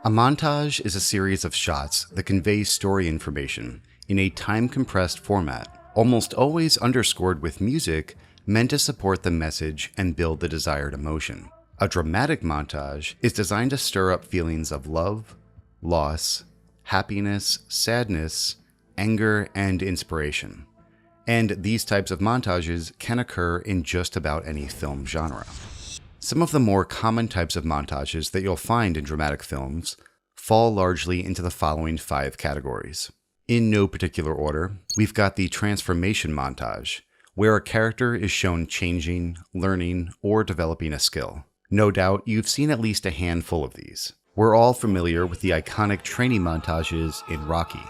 A montage is a series of shots that convey story information in a time-compressed format, almost always underscored with music meant to support the message and build the desired emotion. A dramatic montage is designed to stir up feelings of love, loss, happiness, sadness, anger, and inspiration. And these types of montages can occur in just about any film genre. Some of the more common types of montages that you'll find in dramatic films fall largely into the following 5 categories. In no particular order, we've got the transformation montage, where a character is shown changing, learning, or developing a skill. No doubt you've seen at least a handful of these. We're all familiar with the iconic training montages in Rocky,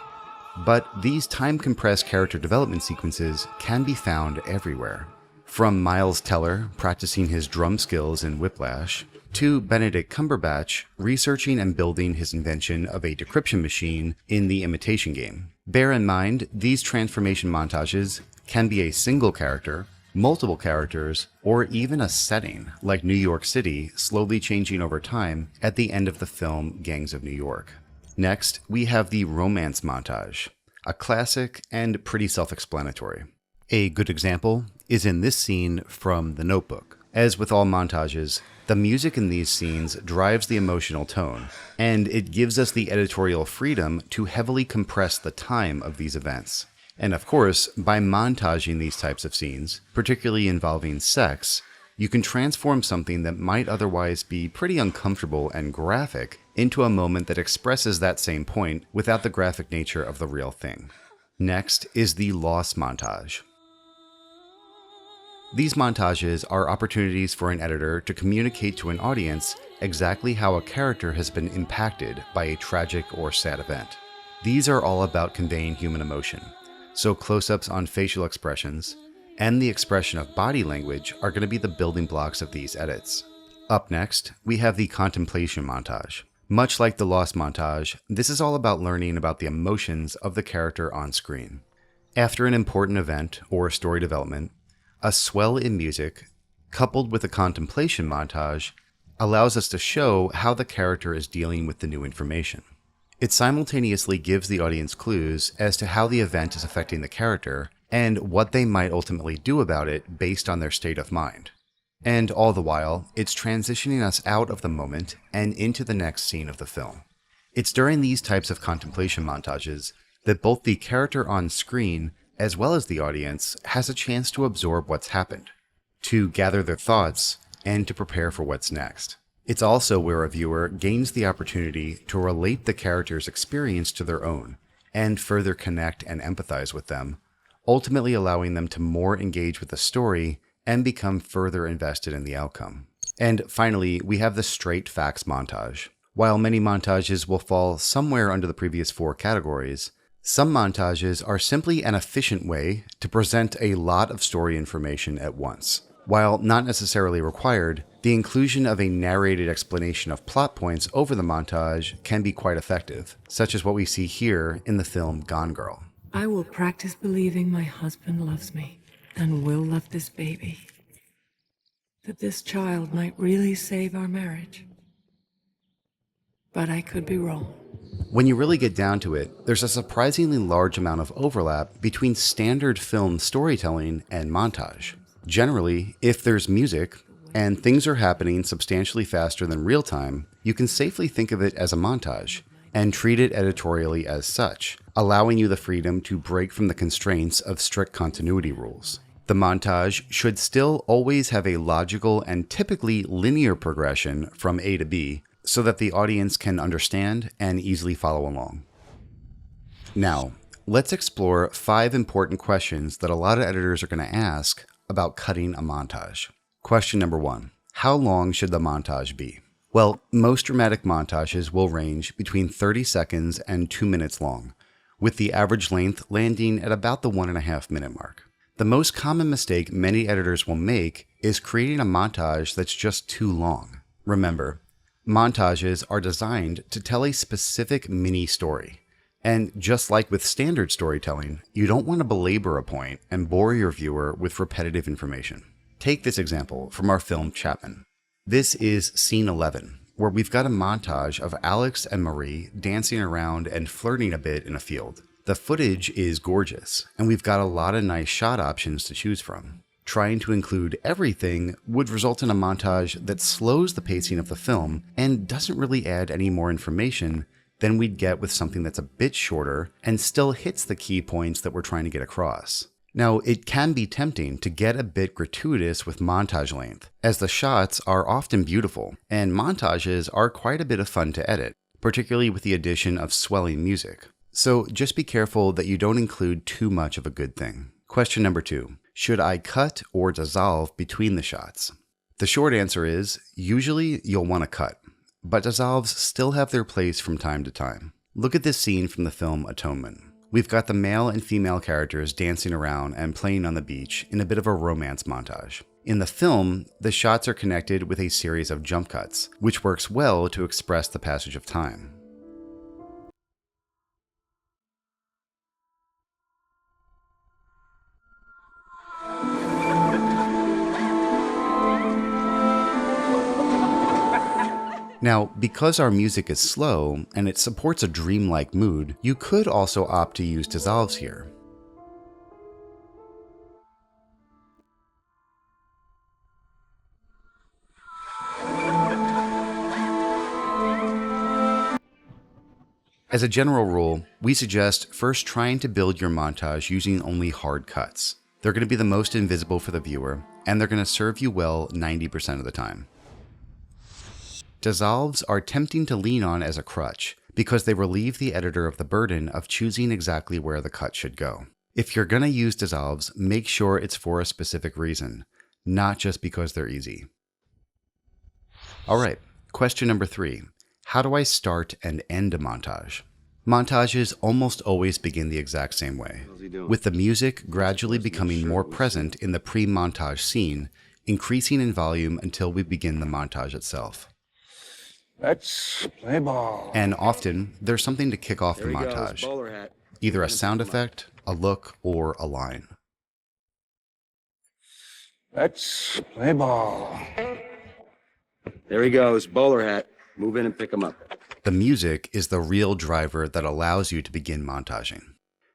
but these time-compressed character development sequences can be found everywhere. From Miles Teller practicing his drum skills in Whiplash, to Benedict Cumberbatch researching and building his invention of a decryption machine in The Imitation Game. Bear in mind, these transformation montages can be a single character, multiple characters, or even a setting, like New York City slowly changing over time at the end of the film Gangs of New York. Next, we have the romance montage, a classic and pretty self-explanatory. A good example is in this scene from The Notebook. As with all montages, the music in these scenes drives the emotional tone, and it gives us the editorial freedom to heavily compress the time of these events. And of course, by montaging these types of scenes, particularly involving sex, you can transform something that might otherwise be pretty uncomfortable and graphic into a moment that expresses that same point without the graphic nature of the real thing. Next is the loss montage. These montages are opportunities for an editor to communicate to an audience exactly how a character has been impacted by a tragic or sad event. These are all about conveying human emotion, so close-ups on facial expressions and the expression of body language are going to be the building blocks of these edits. Up next, we have the contemplation montage. Much like the loss montage, this is all about learning about the emotions of the character on screen. After an important event or story development, a swell in music, coupled with a contemplation montage, allows us to show how the character is dealing with the new information. It simultaneously gives the audience clues as to how the event is affecting the character and what they might ultimately do about it based on their state of mind. And all the while, it's transitioning us out of the moment and into the next scene of the film. It's during these types of contemplation montages that both the character on screen as well as the audience has a chance to absorb what's happened, to gather their thoughts, and to prepare for what's next. It's also where a viewer gains the opportunity to relate the character's experience to their own, and further connect and empathize with them, ultimately allowing them to more engage with the story and become further invested in the outcome. And finally, we have the straight facts montage. While many montages will fall somewhere under the previous 4 categories, some montages are simply an efficient way to present a lot of story information at once. While not necessarily required, the inclusion of a narrated explanation of plot points over the montage can be quite effective, such as what we see here in the film Gone Girl. I will practice believing my husband loves me and will love this baby. That this child might really save our marriage. But I could be wrong. When you really get down to it, there's a surprisingly large amount of overlap between standard film storytelling and montage. Generally, if there's music and things are happening substantially faster than real time, you can safely think of it as a montage and treat it editorially as such, allowing you the freedom to break from the constraints of strict continuity rules. The montage should still always have a logical and typically linear progression from A to B, so that the audience can understand and easily follow along. Now, let's explore 5 important questions that a lot of editors are going to ask about cutting a montage. Question number 1. How long should the montage be? Well, most dramatic montages will range between 30 seconds and 2 minutes long, with the average length landing at about the 1.5 minute mark. The most common mistake many editors will make is creating a montage that's just too long. Remember, montages are designed to tell a specific mini story, And just like with standard storytelling, you don't want to belabor a point and bore your viewer with repetitive information. Take this example from our film Chapman. This is scene 11, where we've got a montage of Alex and Marie dancing around and flirting a bit in a field. The footage is gorgeous, and we've got a lot of nice shot options to choose from. Trying to include everything would result in a montage that slows the pacing of the film and doesn't really add any more information than we'd get with something that's a bit shorter and still hits the key points that we're trying to get across. Now, it can be tempting to get a bit gratuitous with montage length, as the shots are often beautiful, and montages are quite a bit of fun to edit, particularly with the addition of swelling music. So just be careful that you don't include too much of a good thing. Question number 2. Should I cut or dissolve between the shots? The short answer is, usually you'll want to cut, but dissolves still have their place from time to time. Look at this scene from the film Atonement. We've got the male and female characters dancing around and playing on the beach in a bit of a romance montage. In the film, the shots are connected with a series of jump cuts, which works well to express the passage of time. Now, because our music is slow and it supports a dreamlike mood, you could also opt to use dissolves here. As a general rule, we suggest first trying to build your montage using only hard cuts. They're going to be the most invisible for the viewer, and they're going to serve you well 90% of the time. Dissolves are tempting to lean on as a crutch because they relieve the editor of the burden of choosing exactly where the cut should go. If you're going to use dissolves, make sure it's for a specific reason, not just because they're easy. Alright, question number 3. How do I start and end a montage? Montages almost always begin the exact same way, with the music gradually becoming more present in the pre-montage scene, increasing in volume until we begin the montage itself. Let's play ball. And often, there's something to kick off the montage, either a sound effect, a look, or a line. Let's play ball. There he goes, bowler hat. Move in and pick him up. The music is the real driver that allows you to begin montaging.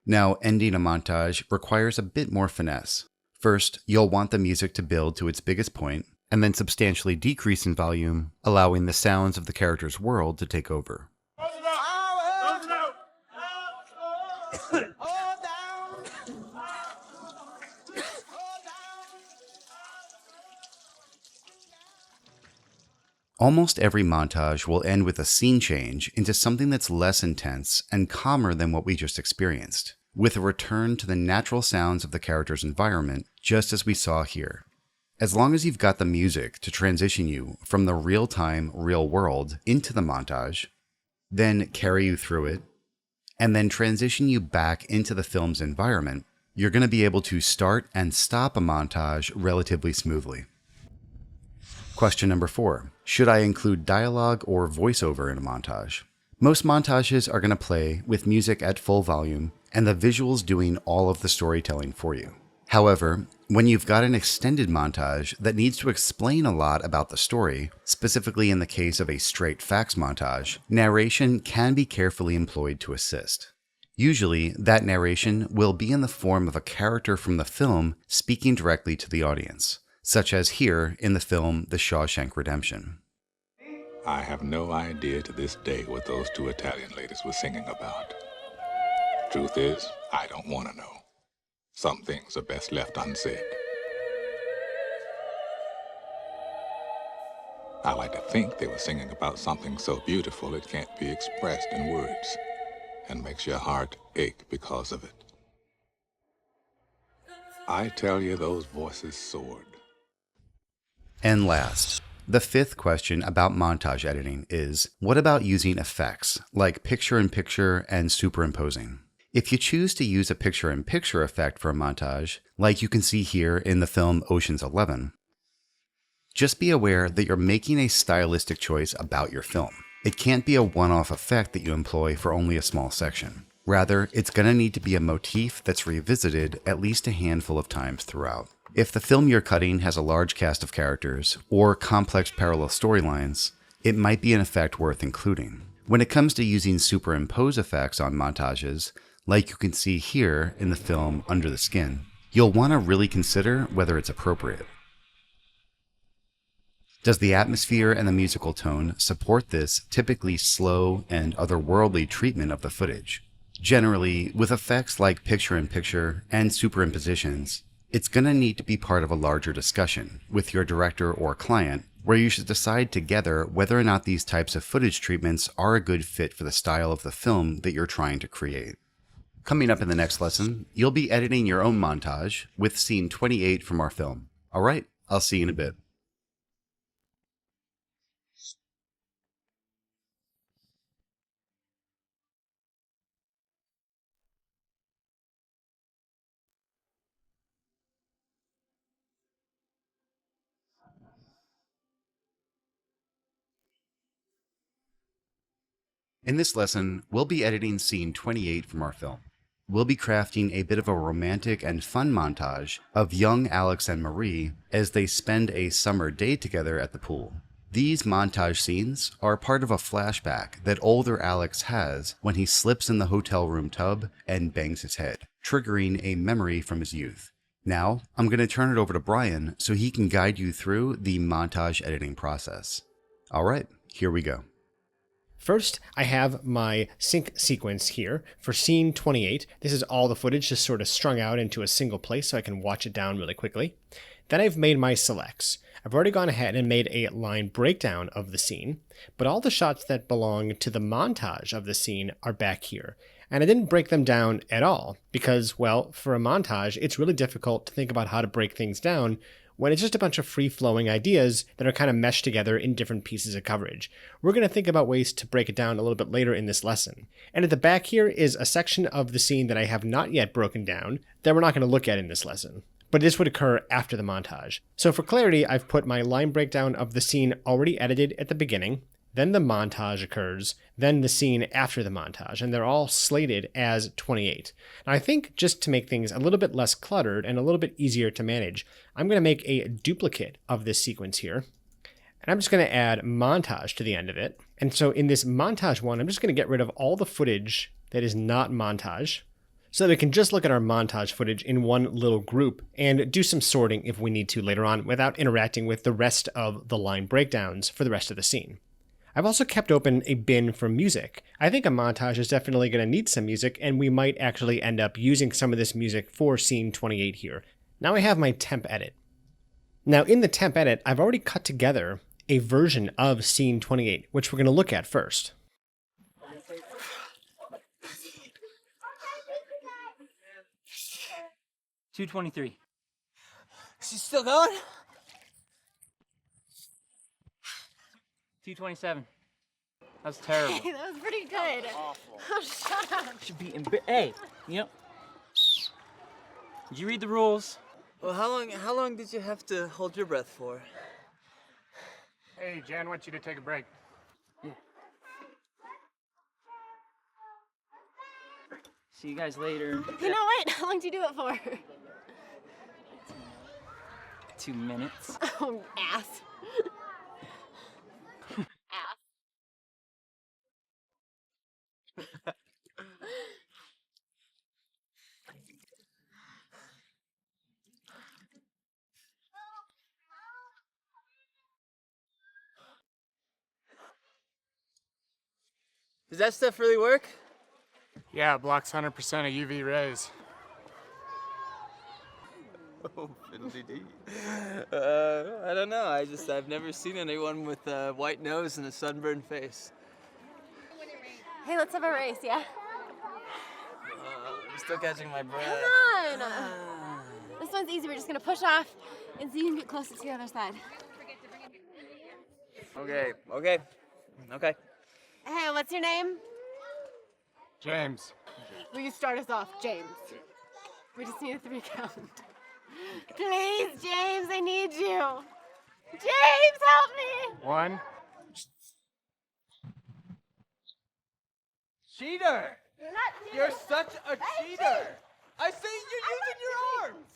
Now, ending a montage requires a bit more finesse. First, you'll want the music to build to its biggest point, and then substantially decrease in volume, allowing the sounds of the character's world to take over. Almost every montage will end with a scene change into something that's less intense and calmer than what we just experienced, with a return to the natural sounds of the character's environment, just as we saw here. As long as you've got the music to transition you from the real-time, real world into the montage, then carry you through it, and then transition you back into the film's environment, you're going to be able to start and stop a montage relatively smoothly. Question number 4. Should I include dialogue or voiceover in a montage? Most montages are going to play with music at full volume and the visuals doing all of the storytelling for you. However, when you've got an extended montage that needs to explain a lot about the story, specifically in the case of a straight facts montage, narration can be carefully employed to assist. Usually, that narration will be in the form of a character from the film speaking directly to the audience, such as here in the film The Shawshank Redemption. I have no idea to this day what those two Italian ladies were singing about. Truth is, I don't want to know. Some things are best left unsaid. I like to think they were singing about something so beautiful it can't be expressed in words, and makes your heart ache because of it. I tell you, those voices soared. And last, the 5th question about montage editing is, what about using effects, like picture-in-picture and superimposing? If you choose to use a picture-in-picture effect for a montage, like you can see here in the film Ocean's 11, just be aware that you're making a stylistic choice about your film. It can't be a one-off effect that you employ for only a small section. Rather, it's going to need to be a motif that's revisited at least a handful of times throughout. If the film you're cutting has a large cast of characters or complex parallel storylines, it might be an effect worth including. When it comes to using superimpose effects on montages, like you can see here in the film Under the Skin, you'll want to really consider whether it's appropriate. Does the atmosphere and the musical tone support this typically slow and otherworldly treatment of the footage? Generally, with effects like picture-in-picture and superimpositions, it's going to need to be part of a larger discussion with your director or client, where you should decide together whether or not these types of footage treatments are a good fit for the style of the film that you're trying to create. Coming up in the next lesson, you'll be editing your own montage with scene 28 from our film. All right, I'll see you in a bit. In this lesson, we'll be editing scene 28 from our film. We'll be crafting a bit of a romantic and fun montage of young Alex and Marie as they spend a summer day together at the pool. These montage scenes are part of a flashback that older Alex has when he slips in the hotel room tub and bangs his head, triggering a memory from his youth. Now, I'm going to turn it over to Brian so he can guide you through the montage editing process. All right, here we go. First, I have my sync sequence here for scene 28. This is all the footage just sort of strung out into a single place so I can watch it down really quickly. Then I've made my selects. I've already gone ahead and made a line breakdown of the scene, but all the shots that belong to the montage of the scene are back here. And I didn't break them down at all because, well, for a montage, it's really difficult to think about how to break things down when it's just a bunch of free-flowing ideas that are kind of meshed together in different pieces of coverage. We're going to think about ways to break it down a little bit later in this lesson. And at the back here is a section of the scene that I have not yet broken down that we're not going to look at in this lesson. But this would occur after the montage. So for clarity, I've put my line breakdown of the scene already edited at the beginning, then the montage occurs, then the scene after the montage, and they're all slated as 28. Now I think just to make things a little bit less cluttered and a little bit easier to manage, I'm going to make a duplicate of this sequence here, and I'm just going to add montage to the end of it. And so in this montage one, I'm just going to get rid of all the footage that is not montage, so that we can just look at our montage footage in one little group and do some sorting if we need to later on without interacting with the rest of the line breakdowns for the rest of the scene. I've also kept open a bin for music. I think a montage is definitely going to need some music, and we might actually end up using some of this music for scene 28 here. Now I have my temp edit. Now in the temp edit, I've already cut together a version of scene 28, which we're going to look at first. $223. She's still going? $227. That's terrible. Hey, that was pretty good. Awful. Oh, shut up. Should be hey, you know. Did you read the rules? Well, how long did you have to hold your breath for? Hey, Jan wants you to take a break. See you guys later. You know what? How long did you do it for? 2 minutes. Oh, ass. Does that stuff really work? Yeah, it blocks 100% of UV rays. Oh, fiddly-dee. I don't know. I've never seen anyone with a white nose and a sunburned face. Hey, let's have a race, yeah? I'm still catching my breath. Come on. This one's easy. We're just gonna push off and so you can get closer to the other side. Okay. Hey, what's your name? James. Will you start us off, James? We just need a 3 count. Please, James, I need you. James, help me. 1. Cheater! You're such a cheater! I say you're using your arms!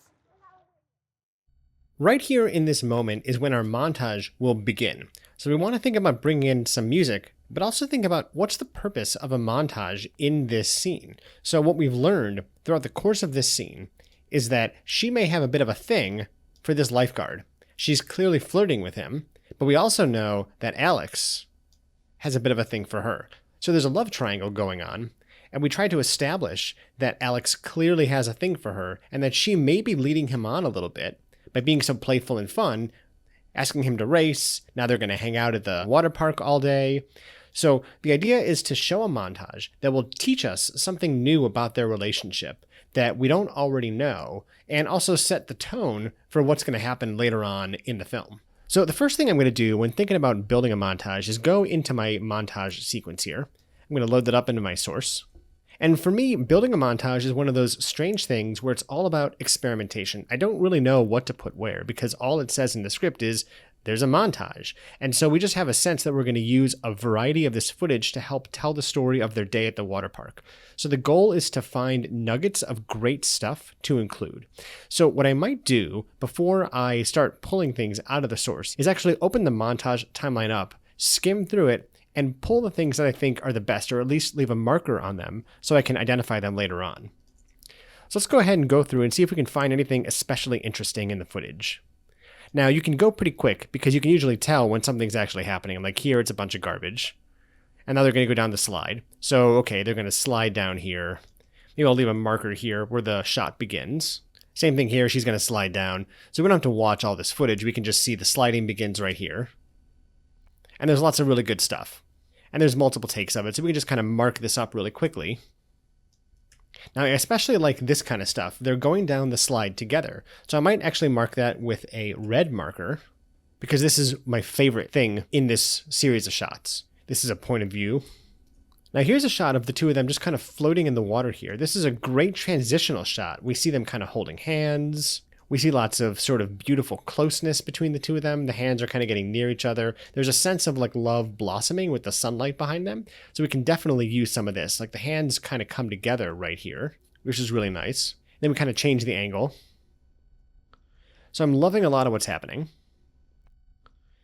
Right here in this moment is when our montage will begin. So we want to think about bringing in some music, but also think about what's the purpose of a montage in this scene. So what we've learned throughout the course of this scene is that she may have a bit of a thing for this lifeguard. She's clearly flirting with him, but we also know that Alex has a bit of a thing for her. So there's a love triangle going on, and we try to establish that Alex clearly has a thing for her and that she may be leading him on a little bit by being so playful and fun, asking him to race. Now they're going to hang out at the water park all day. So the idea is to show a montage that will teach us something new about their relationship that we don't already know, and also set the tone for what's going to happen later on in the film. So the first thing I'm going to do when thinking about building a montage is go into my montage sequence here. I'm going to load that up into my source. And for me, building a montage is one of those strange things where it's all about experimentation. I don't really know what to put where because all it says in the script is there's a montage. And so we just have a sense that we're going to use a variety of this footage to help tell the story of their day at the water park. So the goal is to find nuggets of great stuff to include. So what I might do before I start pulling things out of the source is actually open the montage timeline up, skim through it, and pull the things that I think are the best, or at least leave a marker on them so I can identify them later on. So let's go ahead and go through and see if we can find anything especially interesting in the footage. Now you can go pretty quick because you can usually tell when something's actually happening. Like here, it's a bunch of garbage. And now they're going to go down the slide. So, okay, they're going to slide down here. Maybe I'll leave a marker here where the shot begins. Same thing here, she's going to slide down. So we don't have to watch all this footage. We can just see the sliding begins right here. And there's lots of really good stuff. And there's multiple takes of it, so we can just kind of mark this up really quickly. Now, I especially like this kind of stuff. They're going down the slide together. So I might actually mark that with a red marker, because this is my favorite thing in this series of shots. This is a point of view. Now here's a shot of the two of them just kind of floating in the water here. This is a great transitional shot. We see them kind of holding hands. We see lots of sort of beautiful closeness between the two of them. The hands are kind of getting near each other. There's a sense of like love blossoming with the sunlight behind them. So we can definitely use some of this. Like the hands kind of come together right here, which is really nice. Then we kind of change the angle. So I'm loving a lot of what's happening.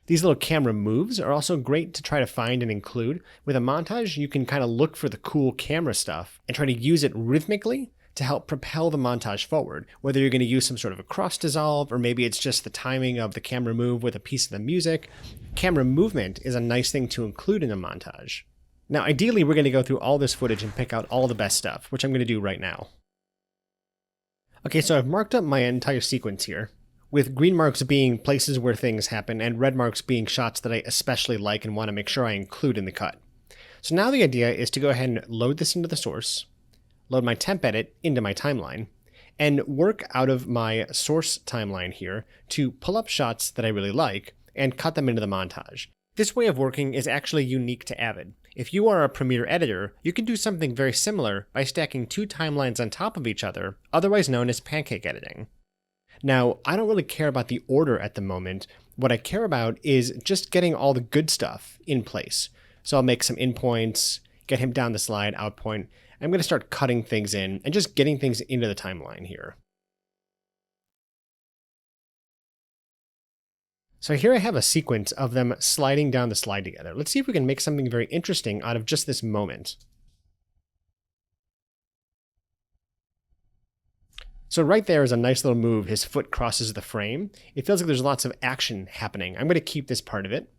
These little camera moves are also great to try to find and include. With a montage, you can kind of look for the cool camera stuff and try to use it rhythmically to help propel the montage forward, whether you're going to use some sort of a cross dissolve, or maybe it's just the timing of the camera move with a piece of the music. Camera movement is a nice thing to include in a montage. Now, ideally, we're going to go through all this footage and pick out all the best stuff, which I'm going to do right now. Okay, so I've marked up my entire sequence here, with green marks being places where things happen, and red marks being shots that I especially like and want to make sure I include in the cut. So now the idea is to go ahead and load this into the source, load my temp edit into my timeline, and work out of my source timeline here to pull up shots that I really like and cut them into the montage. This way of working is actually unique to Avid. If you are a Premiere editor, you can do something very similar by stacking two timelines on top of each other, otherwise known as pancake editing. Now, I don't really care about the order at the moment. What I care about is just getting all the good stuff in place. So I'll make some in points, get him down the slide, out point. I'm going to start cutting things in and just getting things into the timeline here. So here I have a sequence of them sliding down the slide together. Let's see if we can make something very interesting out of just this moment. So right there is a nice little move. His foot crosses the frame. It feels like there's lots of action happening. I'm going to keep this part of it.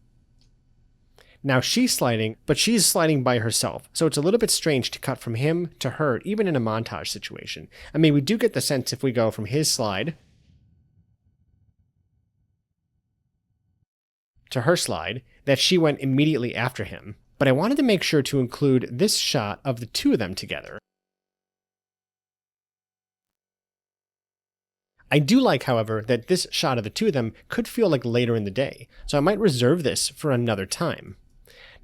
Now she's sliding, but she's sliding by herself. So it's a little bit strange to cut from him to her, even in a montage situation. I mean, we do get the sense if we go from his slide to her slide, that she went immediately after him. But I wanted to make sure to include this shot of the two of them together. I do like, however, that this shot of the two of them could feel like later in the day. So I might reserve this for another time.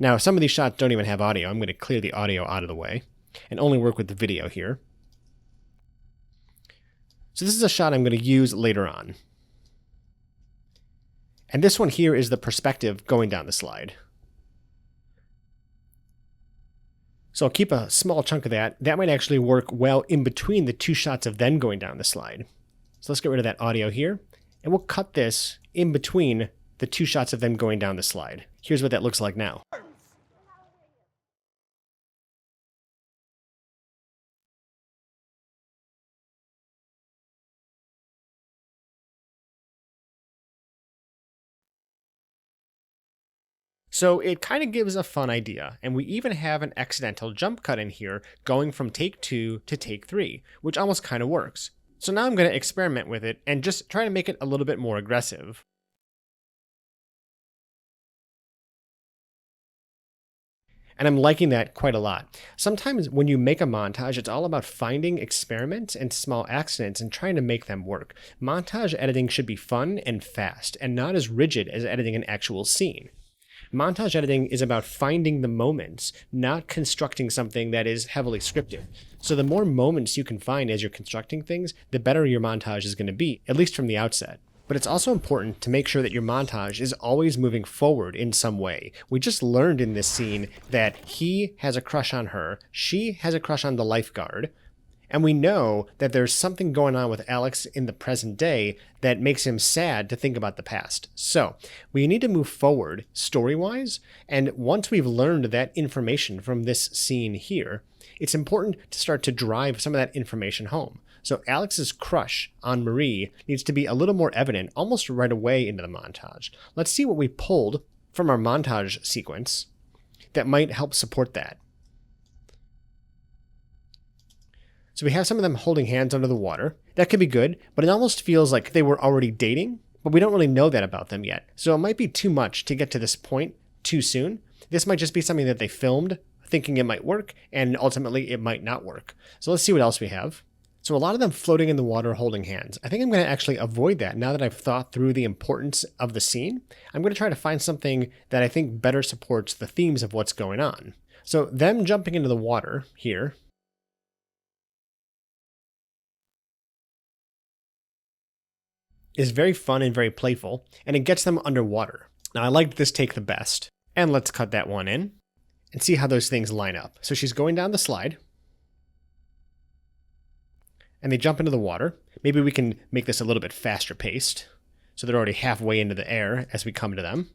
Now, some of these shots don't even have audio. I'm going to clear the audio out of the way and only work with the video here. So this is a shot I'm going to use later on. And this one here is the perspective going down the slide. So I'll keep a small chunk of that. That might actually work well in between the 2 shots of them going down the slide. So let's get rid of that audio here, and we'll cut this in between the 2 shots of them going down the slide. Here's what that looks like now. So it kind of gives a fun idea, and we even have an accidental jump cut in here going from take 2 to take 3, which almost kind of works. So now I'm going to experiment with it and just try to make it a little bit more aggressive. And I'm liking that quite a lot. Sometimes when you make a montage, it's all about finding experiments and small accidents and trying to make them work. Montage editing should be fun and fast, and not as rigid as editing an actual scene. Montage editing is about finding the moments, not constructing something that is heavily scripted. So the more moments you can find as you're constructing things, the better your montage is going to be, at least from the outset. But it's also important to make sure that your montage is always moving forward in some way. We just learned in this scene that he has a crush on her, she has a crush on the lifeguard, and we know that there's something going on with Alex in the present day that makes him sad to think about the past. So we need to move forward story-wise, and once we've learned that information from this scene here, it's important to start to drive some of that information home. So Alex's crush on Marie needs to be a little more evident almost right away into the montage. Let's see what we pulled from our montage sequence that might help support that. So we have some of them holding hands under the water. That could be good, but it almost feels like they were already dating, but we don't really know that about them yet. So it might be too much to get to this point too soon. This might just be something that they filmed thinking it might work, and ultimately it might not work. So let's see what else we have. So a lot of them floating in the water holding hands. I think I'm going to actually avoid that now that I've thought through the importance of the scene. I'm going to try to find something that I think better supports the themes of what's going on. So them jumping into the water here is very fun and very playful, and it gets them underwater. Now I like this take the best, and let's cut that one in and see how those things line up. So she's going down the slide, and they jump into the water. Maybe we can make this a little bit faster paced, so they're already halfway into the air as we come to them.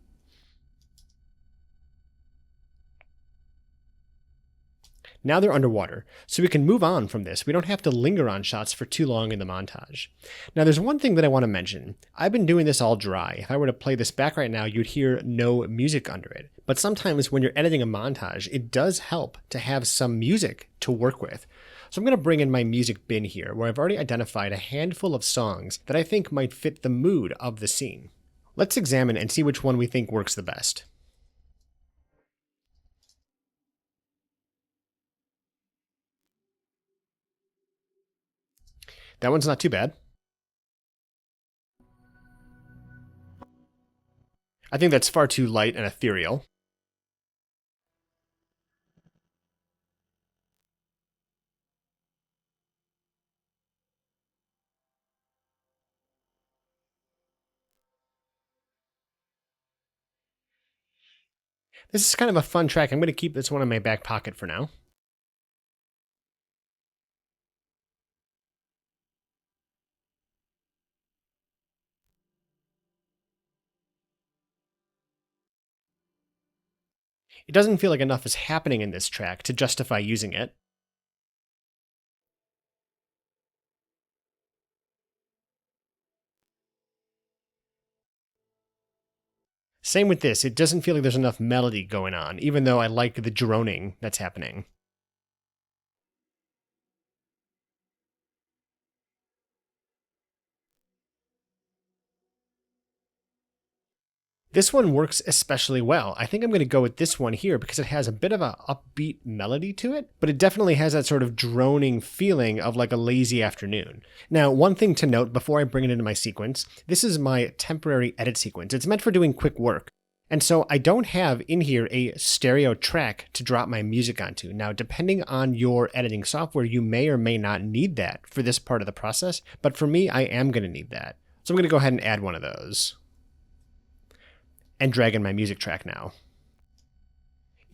Now they're underwater, so we can move on from this. We don't have to linger on shots for too long in the montage. Now there's one thing that I want to mention. I've been doing this all dry. If I were to play this back right now, you'd hear no music under it. But sometimes when you're editing a montage, it does help to have some music to work with. So I'm going to bring in my music bin here, where I've already identified a handful of songs that I think might fit the mood of the scene. Let's examine and see which one we think works the best. That one's not too bad. I think that's far too light and ethereal. This is kind of a fun track. I'm going to keep this one in my back pocket for now. It doesn't feel like enough is happening in this track to justify using it. Same with this, it doesn't feel like there's enough melody going on, even though I like the droning that's happening. This one works especially well. I think I'm going to go with this one here because it has a bit of an upbeat melody to it, but it definitely has that sort of droning feeling of like a lazy afternoon. Now, one thing to note before I bring it into my sequence, this is my temporary edit sequence. It's meant for doing quick work. And so I don't have in here a stereo track to drop my music onto. Now, depending on your editing software, you may or may not need that for this part of the process, but for me, I am going to need that. So I'm going to go ahead and add one of those. And drag in my music track now.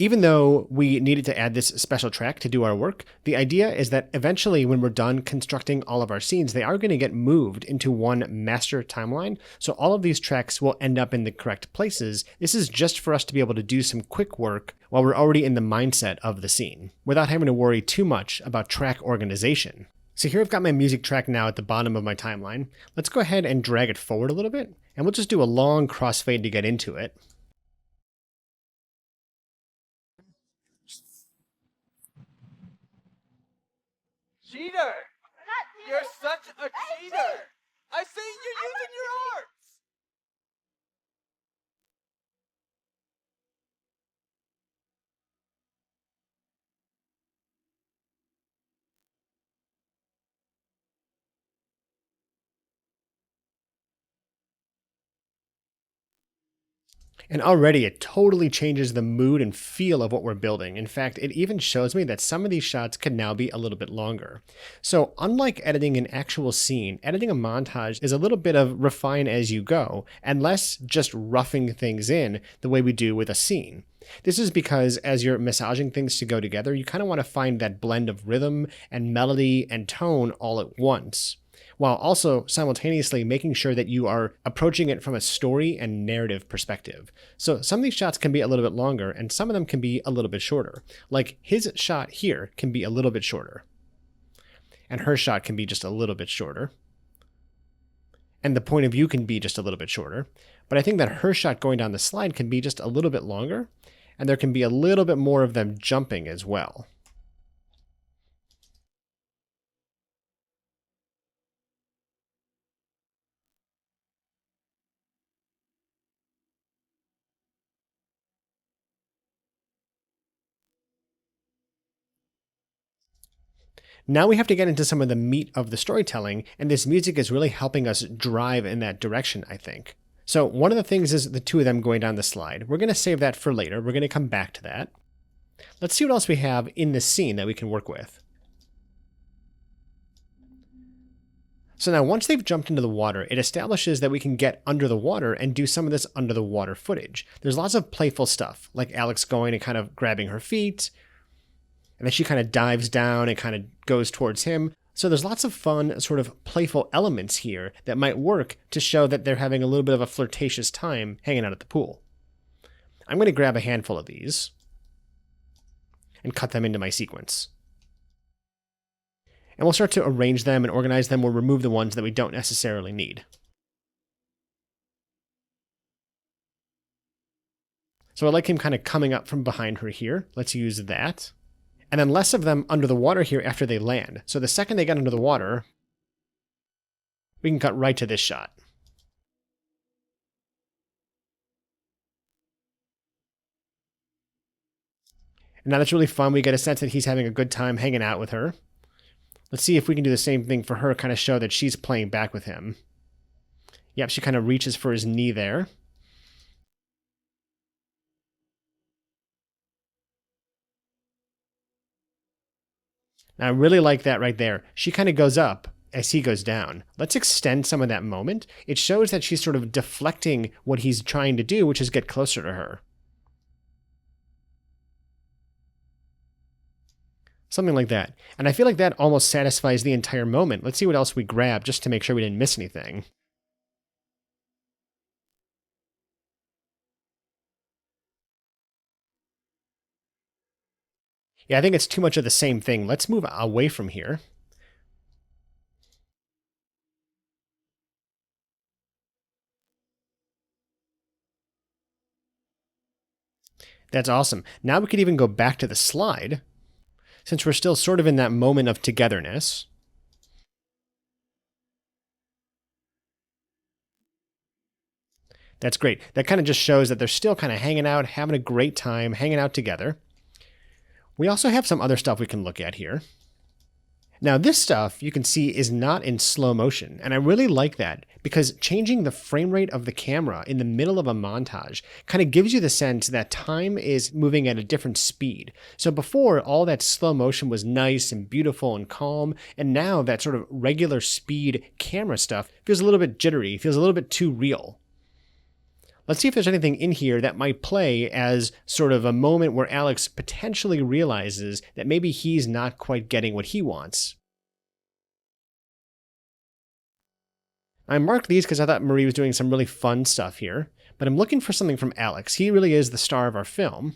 Even though we needed to add this special track to do our work, the idea is that eventually when we're done constructing all of our scenes, they are going to get moved into one master timeline. So all of these tracks will end up in the correct places. This is just for us to be able to do some quick work while we're already in the mindset of the scene, without having to worry too much about track organization. So here I've got my music track now at the bottom of my timeline. Let's go ahead and drag it forward a little bit, and we'll just do a long crossfade to get into it. Cheater! You're such a cheater! I see you using your arms! And already it totally changes the mood and feel of what we're building. In fact, it even shows me that some of these shots could now be a little bit longer. So unlike editing an actual scene, editing a montage is a little bit of refine as you go, and less just roughing things in the way we do with a scene. This is because as you're massaging things to go together, you kind of want to find that blend of rhythm and melody and tone all at once, while also simultaneously making sure that you are approaching it from a story and narrative perspective. So some of these shots can be a little bit longer, and some of them can be a little bit shorter. Like his shot here can be a little bit shorter, and her shot can be just a little bit shorter, and the point of view can be just a little bit shorter. But I think that her shot going down the slide can be just a little bit longer, and there can be a little bit more of them jumping as well. Now we have to get into some of the meat of the storytelling, and this music is really helping us drive in that direction, I think. So one of the things is the two of them going down the slide. We're going to save that for later. We're going to come back to that. Let's see what else we have in this scene that we can work with. So now once they've jumped into the water, it establishes that we can get under the water and do some of this under the water footage. There's lots of playful stuff, like Alex going and kind of grabbing her feet, and then she kind of dives down and kind of goes towards him. So there's lots of fun, sort of playful elements here that might work to show that they're having a little bit of a flirtatious time hanging out at the pool. I'm going to grab a handful of these and cut them into my sequence. And we'll start to arrange them and organize them. We'll remove the ones that we don't necessarily need. So I like him kind of coming up from behind her here. Let's use that. And then less of them under the water here after they land. So the second they get under the water, we can cut right to this shot. And now that's really fun. We get a sense that he's having a good time hanging out with her. Let's see if we can do the same thing for her, kind of show that she's playing back with him. Yep, she kind of reaches for his knee there. Now, I really like that right there. She kind of goes up as he goes down. Let's extend some of that moment. It shows that she's sort of deflecting what he's trying to do, which is get closer to her. Something like that. And I feel like that almost satisfies the entire moment. Let's see what else we grab just to make sure we didn't miss anything. Yeah, I think it's too much of the same thing. Let's move away from here. That's awesome. Now we could even go back to the slide, since we're still sort of in that moment of togetherness. That's great. That kind of just shows that they're still kind of hanging out, having a great time, hanging out together. We also have some other stuff we can look at here. Now this stuff you can see is not in slow motion, and I really like that because changing the frame rate of the camera in the middle of a montage kind of gives you the sense that time is moving at a different speed. So before, all that slow motion was nice and beautiful and calm, and now that sort of regular speed camera stuff feels a little bit jittery, feels a little bit too real. Let's see if there's anything in here that might play as sort of a moment where Alex potentially realizes that maybe he's not quite getting what he wants. I marked these because I thought Marie was doing some really fun stuff here, but I'm looking for something from Alex. He really is the star of our film.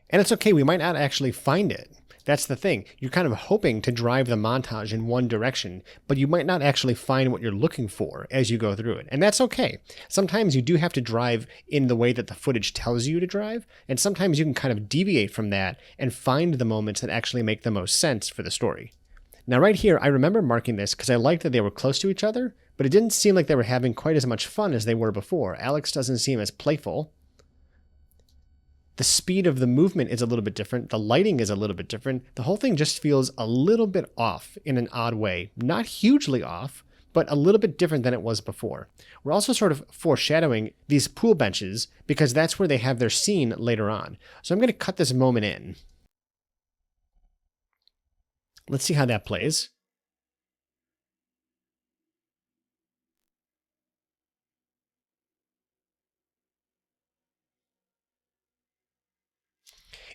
And it's okay, we might not actually find it. That's the thing. You're kind of hoping to drive the montage in one direction, but you might not actually find what you're looking for as you go through it. And that's okay. Sometimes you do have to drive in the way that the footage tells you to drive, and sometimes you can kind of deviate from that and find the moments that actually make the most sense for the story. Now right here, I remember marking this because I liked that they were close to each other, but it didn't seem like they were having quite as much fun as they were before. Alex doesn't seem as playful. The speed of the movement is a little bit different. The lighting is a little bit different. The whole thing just feels a little bit off in an odd way. Not hugely off, but a little bit different than it was before. We're also sort of foreshadowing these pool benches because that's where they have their scene later on. So I'm going to cut this moment in. Let's see how that plays.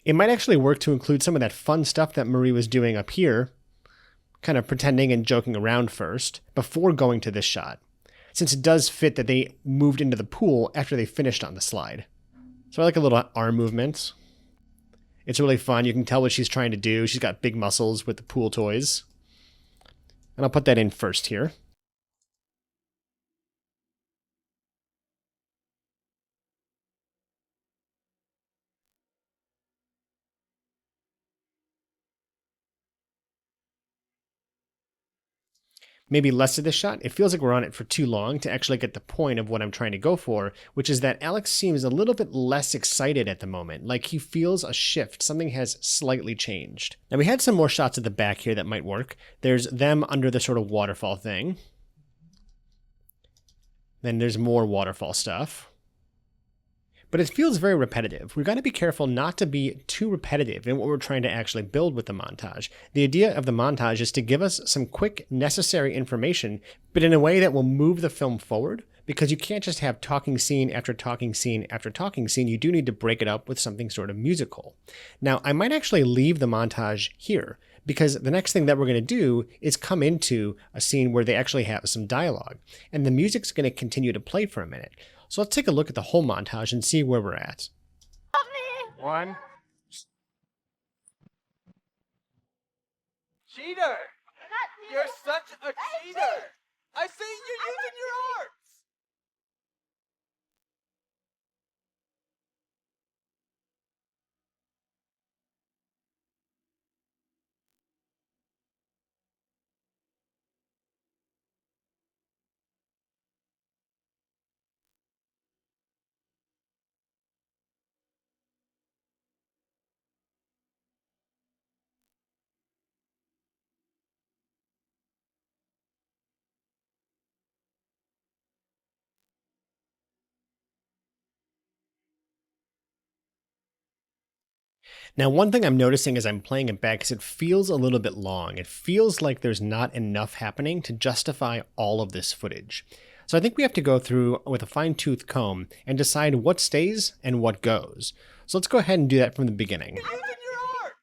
It might actually work to include some of that fun stuff that Marie was doing up here, kind of pretending and joking around first, before going to this shot, since it does fit that they moved into the pool after they finished on the slide. So I like a little arm movement. It's really fun. You can tell what she's trying to do. She's got big muscles with the pool toys. And I'll put that in first here. Maybe less of this shot. It feels like we're on it for too long to actually get the point of what I'm trying to go for, which is that Alex seems a little bit less excited at the moment, like he feels a shift. Something has slightly changed. Now we had some more shots at the back here that might work. There's them under the sort of waterfall thing. Then there's more waterfall stuff. But it feels very repetitive. We've got to be careful not to be too repetitive in what we're trying to actually build with the montage. The idea of the montage is to give us some quick, necessary information, but in a way that will move the film forward, because you can't just have talking scene after talking scene after talking scene. You do need to break it up with something sort of musical. Now, I might actually leave the montage here, because the next thing that we're going to do is come into a scene where they actually have some dialogue, and the music's going to continue to play for a minute. So let's take a look at the whole montage and see where we're at. Help me! One. Cheater! You're such a cheater! I see you using your arms! Now, one thing I'm noticing as I'm playing it back is it feels a little bit long. It feels like there's not enough happening to justify all of this footage. So I think we have to go through with a fine-tooth comb and decide what stays and what goes. So let's go ahead and do that from the beginning. You're using your arms!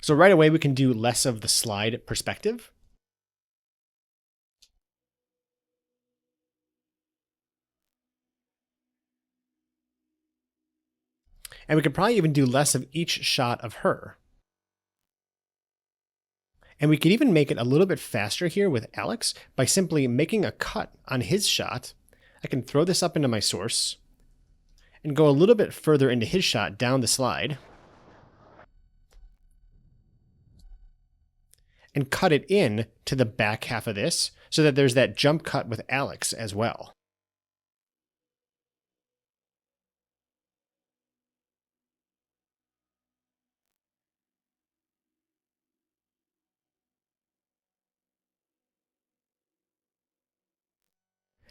So right away we can do less of the slide perspective. And we could probably even do less of each shot of her. And we could even make it a little bit faster here with Alex by simply making a cut on his shot. I can throw this up into my source and go a little bit further into his shot down the slide and cut it in to the back half of this so that there's that jump cut with Alex as well.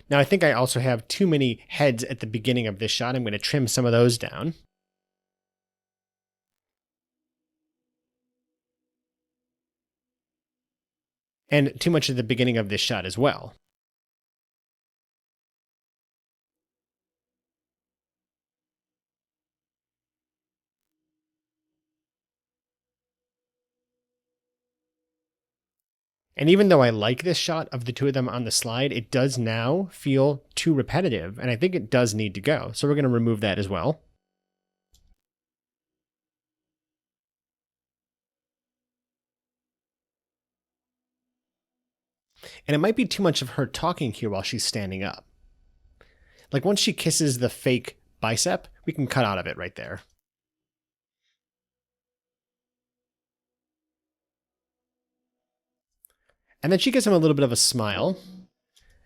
Now I think I also have too many heads at the beginning of this shot. I'm going to trim some of those down. and too much at the beginning of this shot as well. And even though I like this shot of the two of them on the slide, it does now feel too repetitive, and I think it does need to go. So we're going to remove that as well. And it might be too much of her talking here while she's standing up. Like once she kisses the fake bicep, we can cut out of it right there. And then she gives him a little bit of a smile,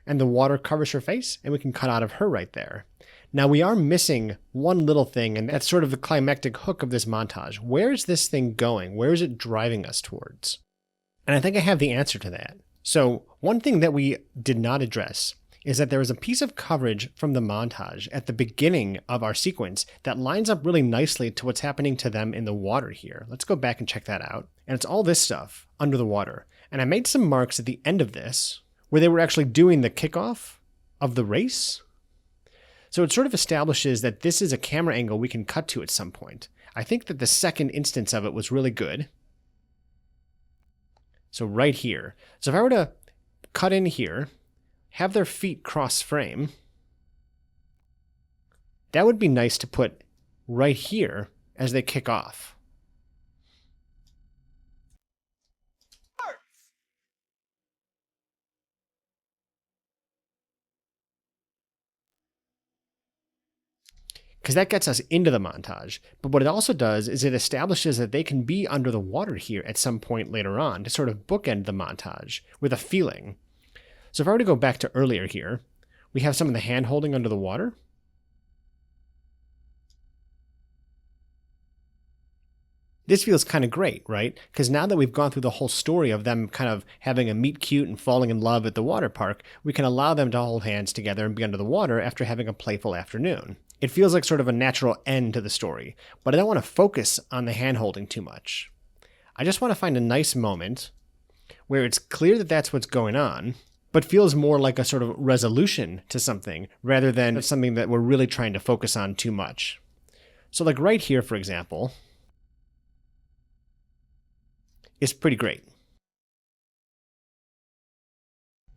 and the water covers her face, and we can cut out of her right there. Now we are missing one little thing, and that's sort of the climactic hook of this montage. Where is this thing going? Where is it driving us towards? And I think I have the answer to that. So one thing that we did not address is that there is a piece of coverage from the montage at the beginning of our sequence that lines up really nicely to what's happening to them in the water here. Let's go back and check that out. And it's all this stuff under the water. And I made some marks at the end of this where they were actually doing the kickoff of the race. So it sort of establishes that this is a camera angle we can cut to at some point. I think that the second instance of it was really good. So right here. So if I were to cut in here, have their feet cross frame, that would be nice to put right here as they kick off. Because that gets us into the montage. But what it also does is it establishes that they can be under the water here at some point later on to sort of bookend the montage with a feeling. So if I were to go back to earlier here, we have some of the hand holding under the water. This feels kind of great, right? Because now that we've gone through the whole story of them kind of having a meet cute and falling in love at the water park, we can allow them to hold hands together and be under the water after having a playful afternoon. It feels like sort of a natural end to the story, but I don't want to focus on the hand-holding too much. I just want to find a nice moment where it's clear that that's what's going on, but feels more like a sort of resolution to something rather than something that we're really trying to focus on too much. So like right here, for example, is pretty great.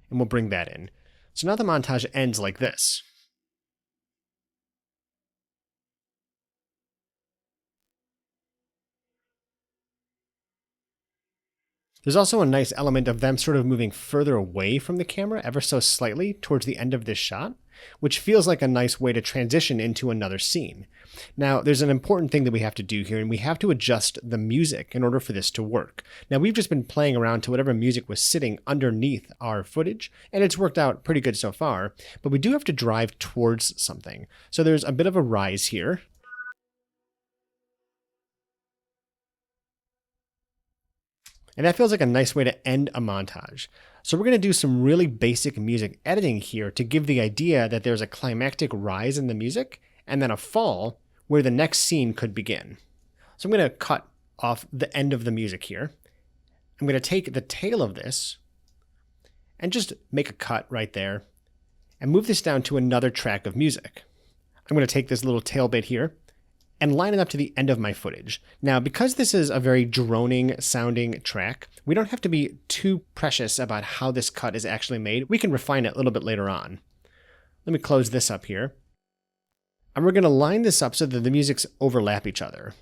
And we'll bring that in. So now the montage ends like this. There's also a nice element of them sort of moving further away from the camera ever so slightly towards the end of this shot, which feels like a nice way to transition into another scene. Now, there's an important thing that we have to do here, and we have to adjust the music in order for this to work. Now, we've just been playing around to whatever music was sitting underneath our footage, and it's worked out pretty good so far, but we do have to drive towards something. So there's a bit of a rise here. And that feels like a nice way to end a montage. So we're going to do some really basic music editing here to give the idea that there's a climactic rise in the music and then a fall where the next scene could begin. So I'm going to cut off the end of the music here. I'm going to take the tail of this and just make a cut right there and move this down to another track of music. I'm going to take this little tail bit here and line it up to the end of my footage. Now, because this is a very droning sounding track, we don't have to be too precious about how this cut is actually made. We can refine it a little bit later on. Let me close this up here. And we're going to line this up so that the musics overlap each other.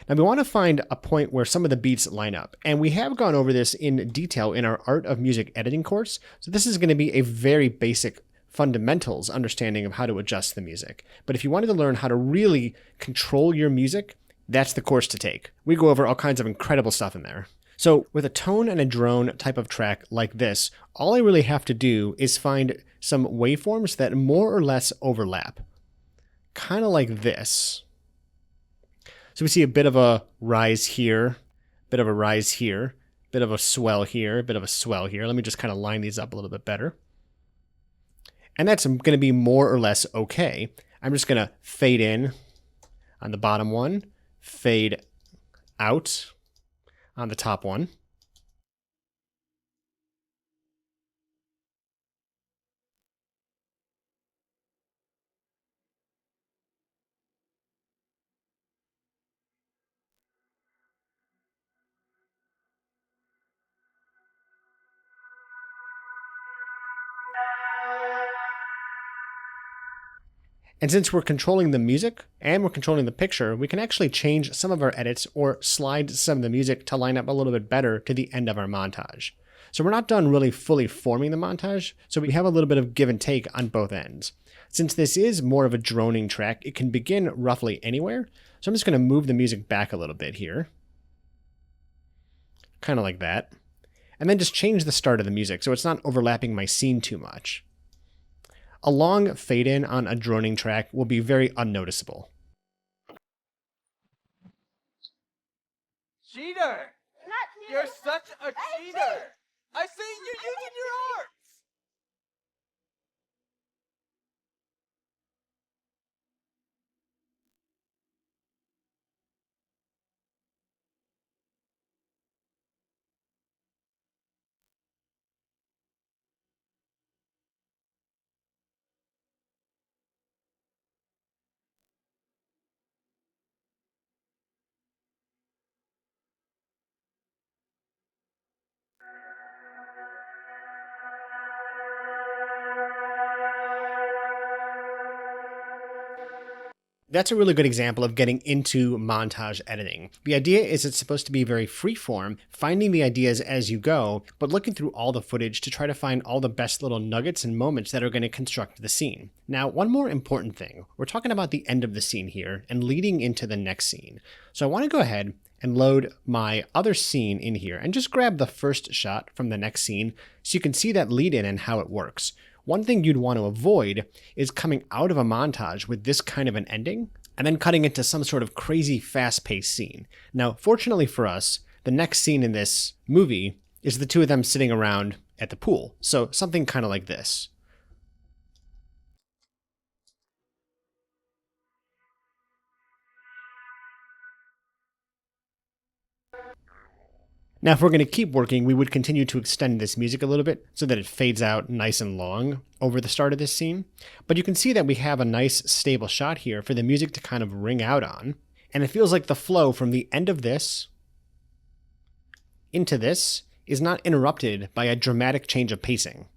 Now, we want to find a point where some of the beats line up. And we have gone over this in detail in our Art of Music Editing course. So this is going to be a very basic fundamentals understanding of how to adjust the music. But if you wanted to learn how to really control your music, that's the course to take. We go over all kinds of incredible stuff in there. So with a tone and a drone type of track like this, all I really have to do is find some waveforms that more or less overlap. Kind of like this. So we see a bit of a rise here, bit of a rise here, bit of a swell here, bit of a swell here. Let me just kind of line these up a little bit better. And that's going to be more or less okay. I'm just going to fade in on the bottom one, fade out on the top one. And since we're controlling the music and we're controlling the picture, we can actually change some of our edits or slide some of the music to line up a little bit better to the end of our montage. So we're not done really fully forming the montage, so we have a little bit of give and take on both ends. Since this is more of a droning track, it can begin roughly anywhere. So I'm just going to move the music back a little bit here. Kind of like that. And then just change the start of the music so it's not overlapping my scene too much. A long fade in on a droning track will be very unnoticeable. Cheater! You're such a cheater! I see you using your arms! That's a really good example of getting into montage editing. The idea is it's supposed to be very freeform, finding the ideas as you go, but looking through all the footage to try to find all the best little nuggets and moments that are going to construct the scene. Now, one more important thing. We're talking about the end of the scene here and leading into the next scene. So I want to go ahead and load my other scene in here and just grab the first shot from the next scene so you can see that lead in and how it works. One thing you'd want to avoid is coming out of a montage with this kind of an ending and then cutting into some sort of crazy fast-paced scene. Now, fortunately for us, the next scene in this movie is the two of them sitting around at the pool. So something kind of like this. Now, if we're going to keep working, we would continue to extend this music a little bit so that it fades out nice and long over the start of this scene. But you can see that we have a nice stable shot here for the music to kind of ring out on. And it feels like the flow from the end of this into this is not interrupted by a dramatic change of pacing.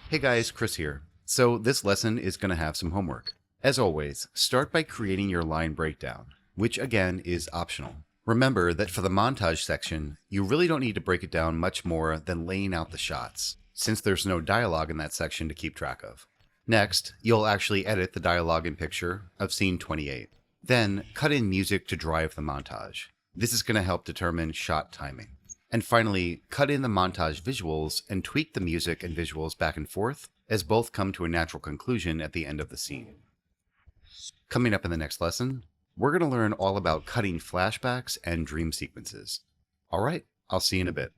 Hey guys, Chris here. So this lesson is going to have some homework. As always, start by creating your line breakdown, which again is optional. Remember that for the montage section, you really don't need to break it down much more than laying out the shots, since there's no dialogue in that section to keep track of. Next, you'll actually edit the dialogue and picture of scene 28. Then, cut in music to drive the montage. This is going to help determine shot timing. And finally, cut in the montage visuals and tweak the music and visuals back and forth as both come to a natural conclusion at the end of the scene. Coming up in the next lesson, we're going to learn all about cutting flashbacks and dream sequences. All right, I'll see you in a bit.